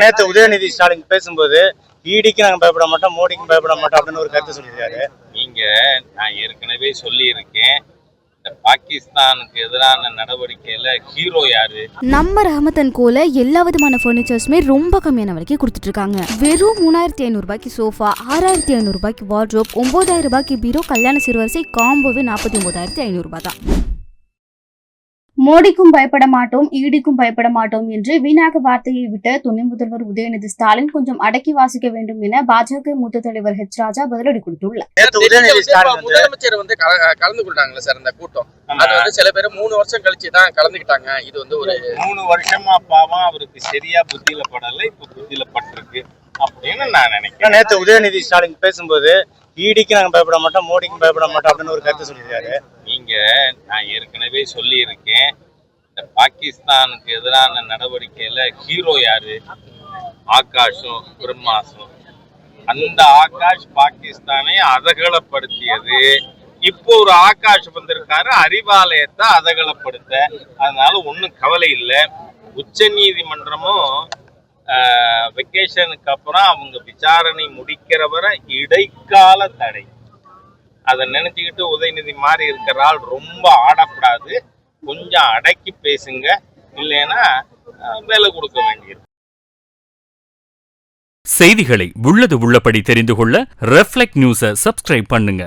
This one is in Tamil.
நேற்று உதயநிதி ஸ்டாலின் பேசும்போது ஈடிக்கு நாங்கள் பயப்பட மாட்டோம், மோடிக்கும் பயப்பட மாட்டோம் அப்படின்னு ஒரு கருத்து சொல்லியிருக்காரு. நான் ஏற்கனவே சொல்லியிருக்கேன், பாகிஸ்தானுக்கு எதிரான நடவடிக்கையில ஹீரோ யாரு? நம்ம ரஹமத் அண்ட் கோல எல்லா விதமான பர்னிச்சர்ஸுமே ரொம்ப கம்மியான விலைக்கு கொடுத்துட்டு இருக்காங்க. வெறும் 3500 ரூபாய்க்கு சோஃபா, 6500 ரூபாய்க்கு வார்ட்ரோப், 9000 ரூபாய்க்கு பீரோ, கல்யாண சிறுவரிசை காம்போவே 49,500 ரூபாய் தான். மோடிக்கும் பயப்பட மாட்டோம், ஈடிக்கும் பயப்பட மாட்டோம் என்று வீணாக வார்த்தையை விட்ட துணை முதல்வர் உதயநிதி ஸ்டாலின் கொஞ்சம் அடக்கி வாசிக்க வேண்டும் என பாஜக மூத்த தலைவர் ஹெச் ராஜா பதிலடி கொடுத்துள்ளார். முதலமைச்சர் கலந்து கொண்டாங்களா சார் இந்த கூட்டம்? அது சில பேர் 3 வருஷம் கழிச்சு தான் கலந்துக்கிட்டாங்க. இது ஒரு 3 வருஷமா பாவம் அவருக்கு சரியா புத்தியில படல, இப்ப புத்தியில பட்டிருக்கு அப்படின்னு நான் நினைக்கிறேன். நேற்று உதயநிதி ஸ்டாலின் பேசும்போது ஈடிக்கு நாங்கள் பயப்பட மாட்டோம், மோடிக்கும் பயப்பட மாட்டோம் அப்படின்னு ஒரு கருத்து சொல்லியிருக்காரு. நான் ஏற்கனவே சொல்லியிருக்கேன், பாகிஸ்தானுக்கு எதிரான நடவடிக்கையில ஹீரோ யாரு? ஆகாஷும் பிரம்மாசும். அந்த ஆகாஷ் பாகிஸ்தானை அதகலப்படுத்தியது. இப்போ ஒரு ஆகாஷ் வந்திருக்காரு அறிவாலயத்தை அதகலப்படுத்த. அதனால ஒன்றும் கவலை இல்லை. உச்ச நீதிமன்றமும் வெக்கேஷனுக்கு அப்புறம் அவங்க விசாரணை முடிக்கிறவரை இடைக்கால தடை. அதை நினைச்சுக்கிட்டு உதயநிதி மாதிரி இருக்கிறாள் ரொம்ப ஆடப்படாது, கொஞ்சம் அடக்கி பேசுங்க, இல்லைன்னா வேலை கொடுக்க வேண்டியது. செய்திகளை உள்ளது உள்ளபடி தெரிந்து கொள்ள ரெஃப்ளெக்ட் நியூஸை சப்ஸ்கிரைப் பண்ணுங்க.